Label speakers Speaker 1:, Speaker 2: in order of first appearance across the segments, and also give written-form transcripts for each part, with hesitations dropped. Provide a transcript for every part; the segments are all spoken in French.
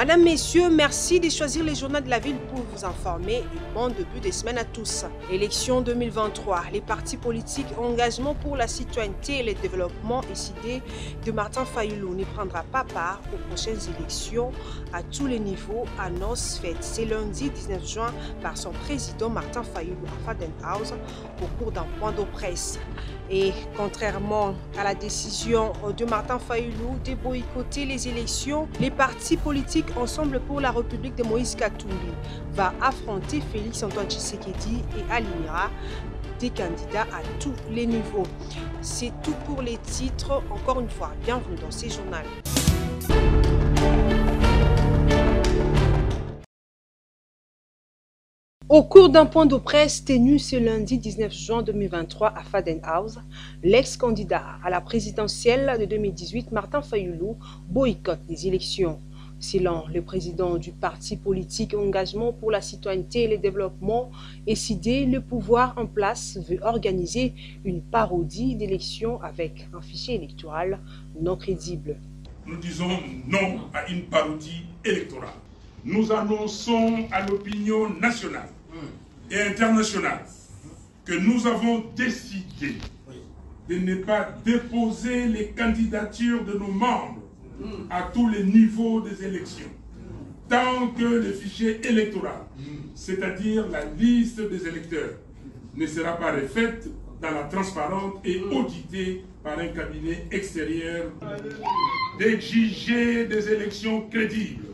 Speaker 1: Madame, Messieurs, merci de choisir les journaux de la ville pour vous informer et bon début de semaine à tous. Élection 2023, les partis politiques engagement pour la citoyenneté et le développement décidé de Martin Fayulu ne prendra pas part aux prochaines élections à tous les niveaux, annonce faite ce lundi 19 juin par son président Martin Fayulu à Faden House au cours d'un point de presse. Et contrairement à la décision de Martin Fayulu de boycotter les élections, les partis politiques Ensemble pour la République de Moïse Katumbi va affronter Félix Antoine Tshisekedi et alignera des candidats à tous les niveaux. C'est tout pour les titres. Encore une fois, bienvenue dans ces journaux. Au cours d'un point de presse tenu ce lundi 19 juin 2023 à Faden House, l'ex-candidat à la présidentielle de 2018, Martin Fayulu, boycotte les élections. Selon le président du parti politique Engagement pour la citoyenneté et le développement, SID, le pouvoir en place veut organiser une parodie d'élections avec un fichier électoral non crédible.
Speaker 2: Nous disons non à une parodie électorale. Nous annonçons à l'opinion nationale et internationale que nous avons décidé de ne pas déposer les candidatures de nos membres à tous les niveaux des élections, tant que le fichier électoral, c'est-à-dire la liste des électeurs, ne sera pas refaite dans la transparente et auditée par un cabinet extérieur, d'exiger des élections crédibles,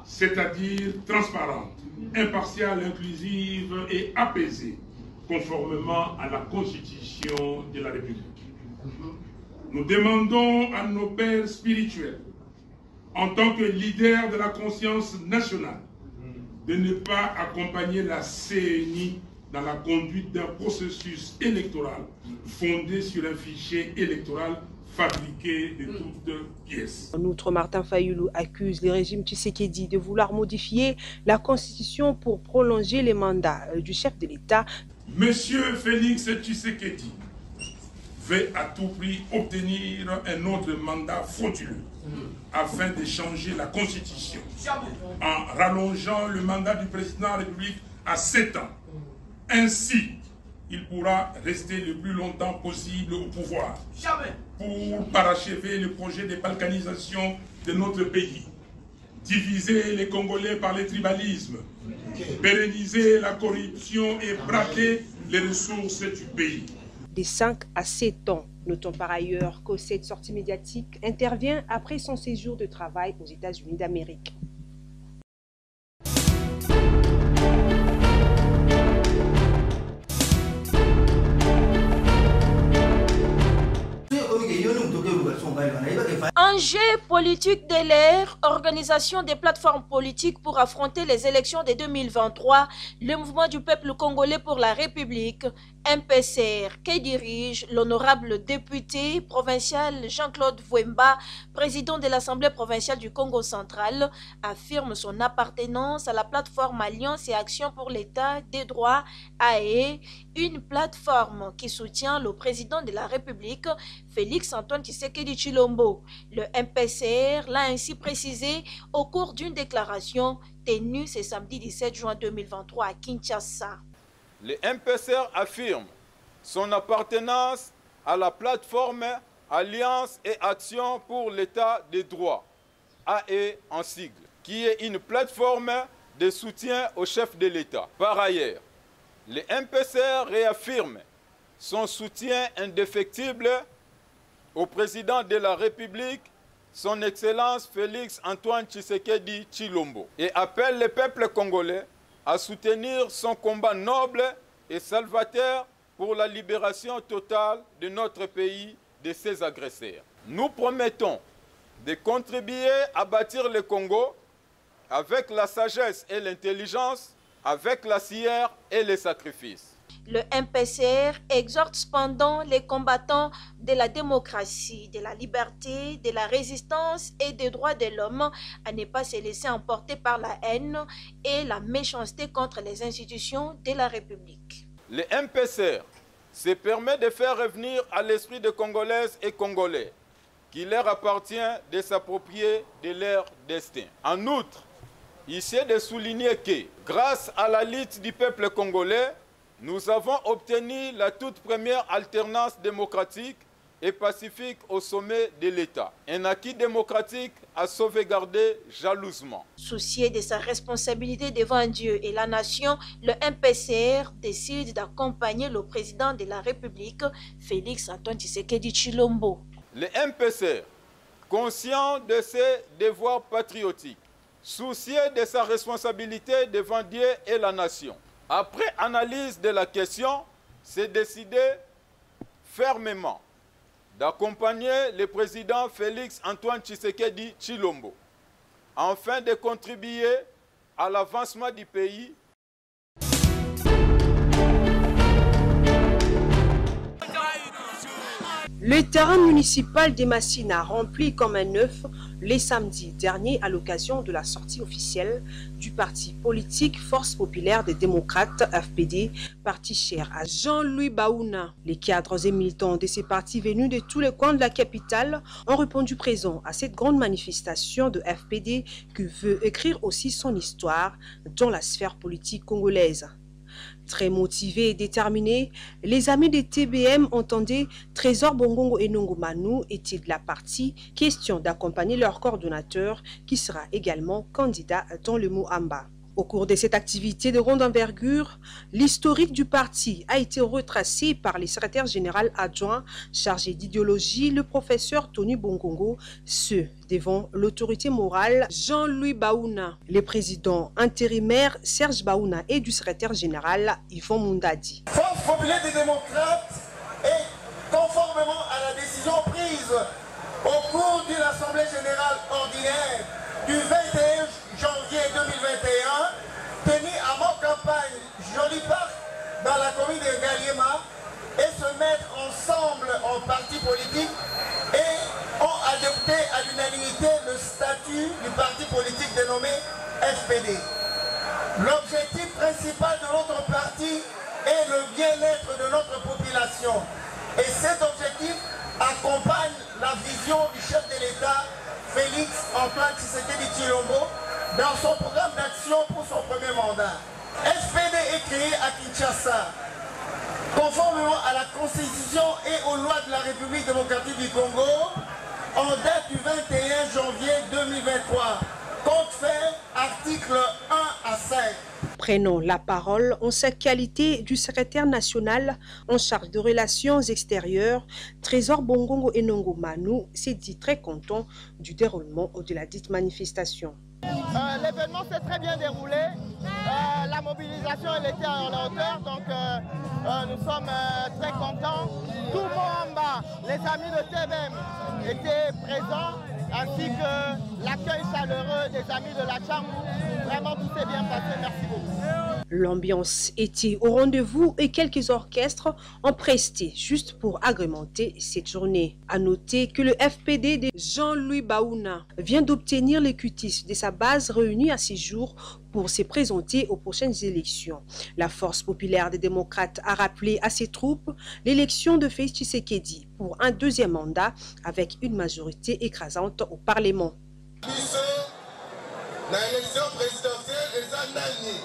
Speaker 2: c'est-à-dire transparentes, impartiales, inclusives et apaisées, conformément à la Constitution de la République. Nous demandons à nos pères spirituels, en tant que leaders de la conscience nationale, de ne pas accompagner la CENI dans la conduite d'un processus électoral fondé sur un fichier électoral fabriqué de toutes pièces.
Speaker 1: En outre, Martin Fayulu accuse le régime Tshisekedi de vouloir modifier la Constitution pour prolonger les mandats du chef de l'État.
Speaker 2: Monsieur Félix Tshisekedi veut à tout prix obtenir un autre mandat frauduleux afin de changer la Constitution en rallongeant le mandat du président de la République à 7 ans. Ainsi, il pourra rester le plus longtemps possible au pouvoir pour parachever le projet de balkanisation de notre pays, diviser les Congolais par le tribalisme, pérenniser la corruption et braquer les ressources du pays.
Speaker 1: Des 5 à 7 ans. Notons par ailleurs que cette sortie médiatique intervient après son séjour de travail aux États-Unis d'Amérique.
Speaker 3: Enjeu politique de l'ère, organisation des plateformes politiques pour affronter les élections de 2023, le mouvement du peuple congolais pour la République, MPCR, qui dirige l'honorable député provincial Jean-Claude Vouemba, président de l'Assemblée provinciale du Congo central, affirme son appartenance à la plateforme Alliance et Action pour l'État des droits AE, une plateforme qui soutient le président de la République, Félix Antoine Tshisekedi Tshilombo. Le MPCR l'a ainsi précisé au cours d'une déclaration tenue ce samedi 17 juin 2023 à Kinshasa.
Speaker 4: Le MPCR affirme son appartenance à la plateforme Alliance et Action pour l'État des droits, AE en sigle, qui est une plateforme de soutien au chef de l'État. Par ailleurs, le MPCR réaffirme son soutien indéfectible au président de la République, son Excellence Félix Antoine Tshisekedi Tshilombo, et appelle le peuple congolais à soutenir son combat noble et salvateur pour la libération totale de notre pays de ses agresseurs. Nous promettons de contribuer à bâtir le Congo avec la sagesse et l'intelligence, avec la sueur et les sacrifices.
Speaker 3: Le MPCR exhorte cependant les combattants de la démocratie, de la liberté, de la résistance et des droits de l'homme à ne pas se laisser emporter par la haine et la méchanceté contre les institutions de la République.
Speaker 4: Le MPCR se permet de faire revenir à l'esprit des Congolaises et Congolais qu'il leur appartient de s'approprier de leur destin. En outre, il est de souligner que, grâce à la lutte du peuple congolais, nous avons obtenu la toute première alternance démocratique et pacifique au sommet de l'État. Un acquis démocratique à sauvegarder jalousement.
Speaker 3: Soucié de sa responsabilité devant Dieu et la nation, le MPCR décide d'accompagner le président de la République, Félix Antoine Tshisekedi Tshilombo.
Speaker 4: Le MPCR, conscient de ses devoirs patriotiques, soucieux de sa responsabilité devant Dieu et la nation, après analyse de la question, s'est décidé fermement d'accompagner le président Félix Antoine Tshisekedi Tshilombo afin de contribuer à l'avancement du pays.
Speaker 1: Le terrain municipal des Massines a rempli comme un œuf les samedis derniers à l'occasion de la sortie officielle du parti politique Force populaire des démocrates FPD, parti cher à Jean-Louis Baouna. Les cadres et militants de ces partis venus de tous les coins de la capitale ont répondu présents à cette grande manifestation de FPD qui veut écrire aussi son histoire dans la sphère politique congolaise. Très motivés et déterminés, les amis des TBM entendaient Trésor Bongongo et Nongo Manu étaient de la partie, question d'accompagner leur coordonnateur qui sera également candidat dans le Moamba. Au cours de cette activité de grande envergure, l'historique du parti a été retracé par le secrétaire général adjoint chargé d'idéologie, le professeur Tony Bongongo, ce devant l'autorité morale Jean-Louis Baouna, le président intérimaire Serge Baouna et du secrétaire général Yvon Mundadi.
Speaker 5: Force populaire des démocrates est conformément à la décision prise au cours d'une assemblée générale ordinaire du 21 janvier 2021, tenue à Mont-Campagne, Joli Parc, dans la commune de Galiema, et se mettre ensemble en parti politique et ont adopté à l'unanimité le statut du parti politique dénommé FPD. L'objectif principal de notre parti est le bien-être de notre population. Et cet objectif accompagne la vision du chef de l'État, Félix Antoine Tshisekedi Tshilombo, dans son programme d'action pour son premier mandat. FPD est créé à Kinshasa, conformément à la Constitution et aux lois de la République démocratique du Congo, en date du 21 janvier 2023. Compte fait, article 1 à 5.
Speaker 1: Prenons la parole en sa qualité du secrétaire national en charge de relations extérieures, Trésor Bongongo et Nongo Manu s'est dit très content du déroulement de la dite manifestation.
Speaker 6: L'événement s'est très bien déroulé, la mobilisation elle était à la hauteur, donc nous sommes très contents. Tout le monde en bas, les amis de TBM étaient présents, ainsi que l'accueil chaleureux des amis de la Chambre. Vraiment tout s'est bien passé, merci beaucoup.
Speaker 1: L'ambiance était au rendez-vous et quelques orchestres ont presté juste pour agrémenter cette journée. À noter que le FPD de Jean-Louis Baouna vient d'obtenir les cutis de sa base réunie à 6 jours pour se présenter aux prochaines élections. La Force populaire des démocrates a rappelé à ses troupes l'élection de Félix Tshisekedi pour un deuxième mandat avec une majorité écrasante au Parlement.
Speaker 5: L'élection présidentielle est en année.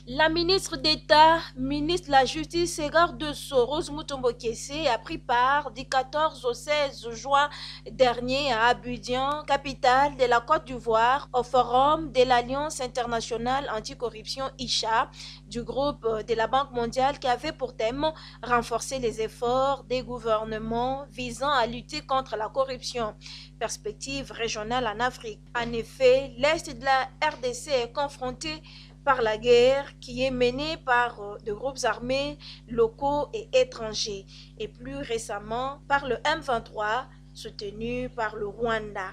Speaker 3: La ministre d'État, ministre de la Justice et garde de Sceaux, Rose Mutombo Kessé, a pris part du 14 au 16 juin dernier à Abidjan, capitale de la Côte d'Ivoire, au forum de l'Alliance internationale anticorruption ICHA du groupe de la Banque mondiale qui avait pour thème renforcer les efforts des gouvernements visant à lutter contre la corruption. Perspective régionale en Afrique. En effet, l'Est de la RDC est confronté par la guerre qui est menée par des groupes armés locaux et étrangers, et plus récemment par le M23 soutenu par le Rwanda.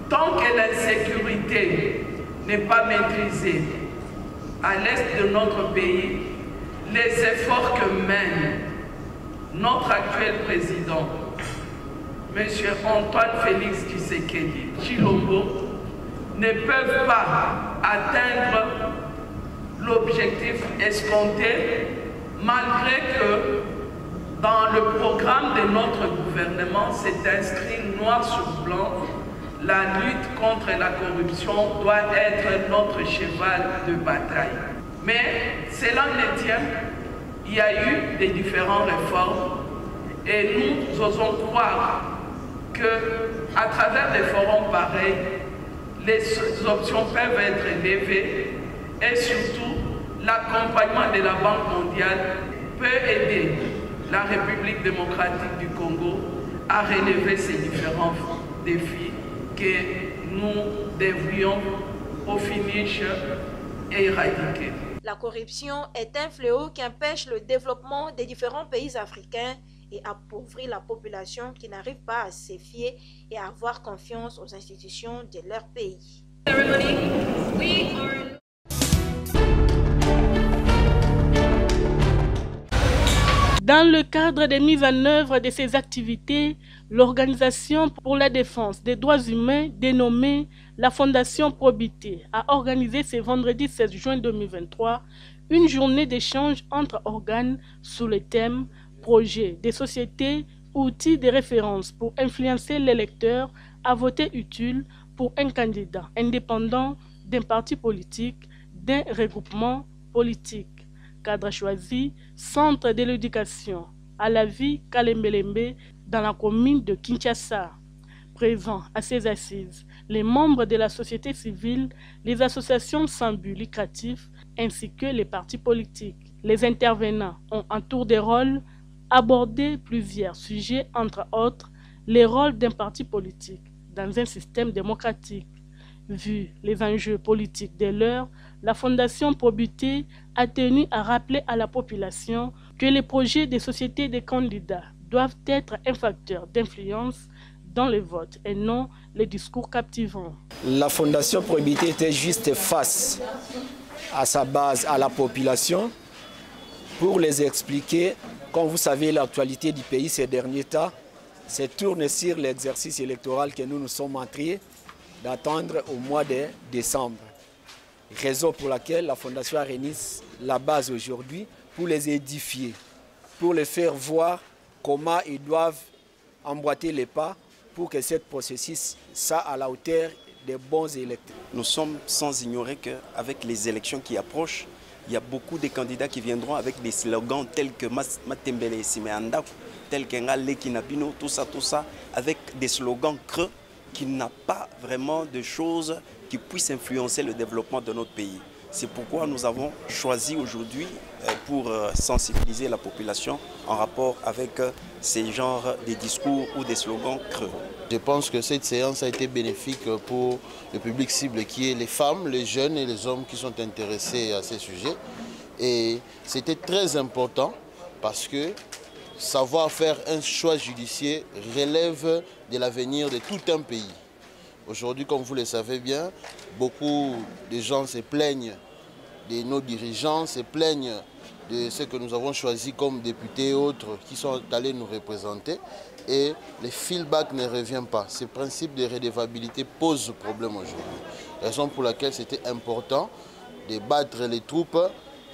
Speaker 7: Tant que l'insécurité n'est pas maîtrisée à l'est de notre pays, les efforts que mène notre actuel président, M. Antoine Félix Tshisekedi Tshilombo, ne peuvent pas atteindre l'objectif escompté, malgré que dans le programme de notre gouvernement, c'est inscrit noir sur blanc, la lutte contre la corruption doit être notre cheval de bataille. Mais cela ne tient, il y a eu des différentes réformes et nous osons croire qu'à travers des forums pareils, les options peuvent être levées et surtout l'accompagnement de la Banque mondiale peut aider la République démocratique du Congo à relever ces différents défis que nous devrions au finish éradiquer.
Speaker 3: La corruption est un fléau qui empêche le développement des différents pays africains et appauvrit la population qui n'arrive pas à se fier et à avoir confiance aux institutions de leur pays.
Speaker 8: Dans le cadre des mises en œuvre de ces activités, l'Organisation pour la défense des droits humains, dénommée la Fondation Probité, a organisé ce vendredi 16 juin 2023 une journée d'échange entre organes sous le thème « Projet des sociétés, outils de référence pour influencer l'électeur à voter utile pour un candidat indépendant d'un parti politique, d'un regroupement politique ». Cadre choisi, centre de l'éducation à la vie Kalembelembe dans la commune de Kinshasa. Présents à ces assises, les membres de la société civile, les associations sans but lucratif ainsi que les partis politiques. Les intervenants ont en tour de rôle abordé plusieurs sujets, entre autres les rôles d'un parti politique dans un système démocratique. Vu les enjeux politiques de l'heure, la Fondation Probité a tenu à rappeler à la population que les projets des sociétés des candidats doivent être un facteur d'influence dans le vote et non les discours captivants.
Speaker 9: La Fondation Probité était juste face à sa base, à la population, pour les expliquer. Comme vous savez, l'actualité du pays ces derniers temps se tourne sur l'exercice électoral que nous sommes entrés d'attendre au mois de décembre. Raison pour laquelle la Fondation a réuni la base aujourd'hui pour les édifier, pour les faire voir comment ils doivent emboîter les pas pour que ce processus soit à la hauteur des bons électeurs.
Speaker 10: Nous sommes sans ignorer qu'avec les élections qui approchent, il y a beaucoup de candidats qui viendront avec des slogans tels que Matembele Simeanda, tels que Ngale Kinabino, tout ça, avec des slogans creux qui n'a pas vraiment de choses qui puissent influencer le développement de notre pays. C'est pourquoi nous avons choisi aujourd'hui pour sensibiliser la population en rapport avec ces genres de discours ou des slogans creux.
Speaker 11: Je pense que cette séance a été bénéfique pour le public cible qui est les femmes, les jeunes et les hommes qui sont intéressés à ces sujets. Et c'était très important parce que savoir faire un choix judiciaire relève de l'avenir de tout un pays. Aujourd'hui, comme vous le savez bien, beaucoup de gens se plaignent de nos dirigeants, se plaignent de ce que nous avons choisi comme députés et autres qui sont allés nous représenter. Et le feedback ne revient pas. Ce principe de redevabilité pose problème aujourd'hui. Raison pour laquelle c'était important de battre les troupes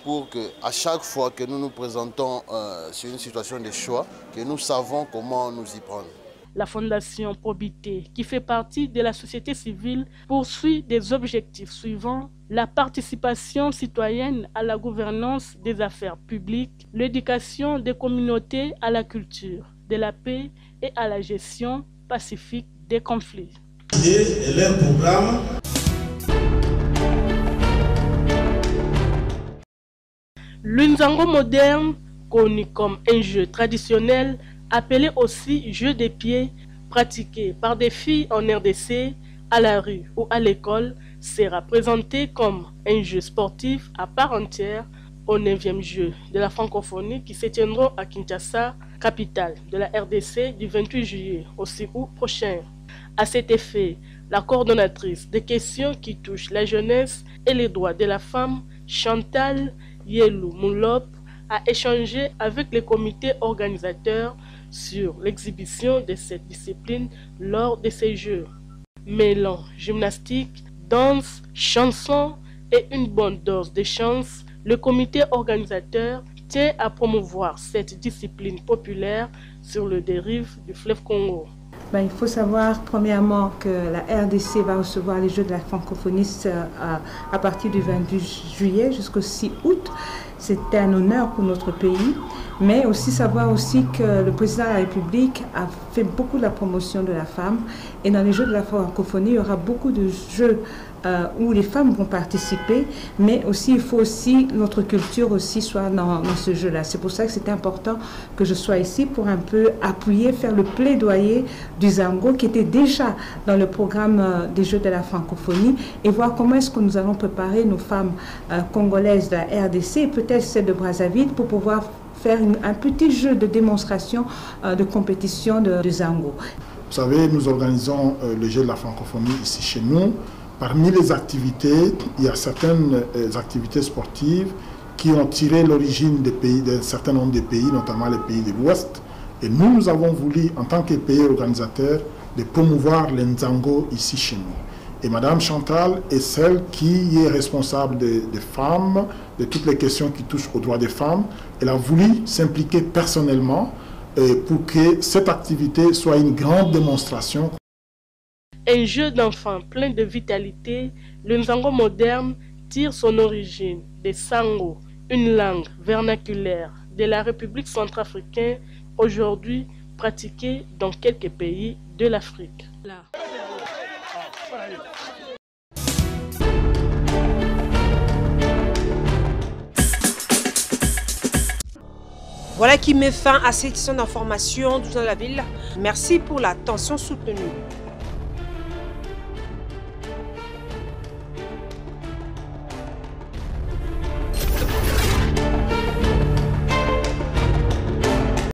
Speaker 11: pour qu'à chaque fois que nous nous présentons sur une situation de choix, que nous savons comment nous y prendre.
Speaker 8: La Fondation Probité, qui fait partie de la société civile, poursuit des objectifs suivants: la participation citoyenne à la gouvernance des affaires publiques, l'éducation des communautés à la culture de la paix et à la gestion pacifique des conflits.
Speaker 12: Et leur programme.
Speaker 8: L'Unzango moderne, connu comme un jeu traditionnel, appelé aussi jeu des pieds, pratiqué par des filles en RDC, à la rue ou à l'école, sera présenté comme un jeu sportif à part entière au 9e jeu de la francophonie qui se tiendront à Kinshasa, capitale de la RDC, du 28 juillet au 6 août prochain. À cet effet, la coordonnatrice des questions qui touchent la jeunesse et les droits de la femme, Chantal Yelou Moulop, a échangé avec les comités organisateurs sur l'exhibition de cette discipline lors de ces Jeux. Mêlant gymnastique, danse, chanson et une bonne dose de chance, le comité organisateur tient à promouvoir cette discipline populaire sur le dérive du fleuve Congo.
Speaker 13: Il faut savoir premièrement que la RDC va recevoir les Jeux de la francophonie à partir du 22 juillet jusqu'au 6 août. C'était un honneur pour notre pays, mais aussi savoir aussi que le président de la République a fait beaucoup de la promotion de la femme. Et dans les Jeux de la francophonie, il y aura beaucoup de jeux où les femmes vont participer, mais aussi il faut aussi notre culture aussi soit dans ce jeu-là. C'est pour ça que c'est important que je sois ici pour un peu appuyer, faire le plaidoyer du Zango qui était déjà dans le programme des Jeux de la francophonie et voir comment est-ce que nous allons préparer nos femmes congolaises de la RDC et peut-être celles de Brazzaville pour pouvoir faire un petit jeu de démonstration de compétition de Zango.
Speaker 14: Vous savez, nous organisons le Jeu de la francophonie ici chez nous. Parmi les activités, il y a certaines activités sportives qui ont tiré l'origine des pays, d'un certain nombre de pays, notamment les pays de l'Ouest. Et nous avons voulu, en tant que pays organisateur, de promouvoir les Nzango ici chez nous. Et Madame Chantal est celle qui est responsable des femmes, de toutes les questions qui touchent aux droits des femmes. Elle a voulu s'impliquer personnellement pour que cette activité soit une grande démonstration.
Speaker 8: Un jeu d'enfant plein de vitalité, le Nzango moderne tire son origine des Sango, une langue vernaculaire de la République centrafricaine, aujourd'hui pratiquée dans quelques pays de l'Afrique.
Speaker 1: Voilà qui met fin à cette édition d'information dans la ville. Merci pour l'attention soutenue.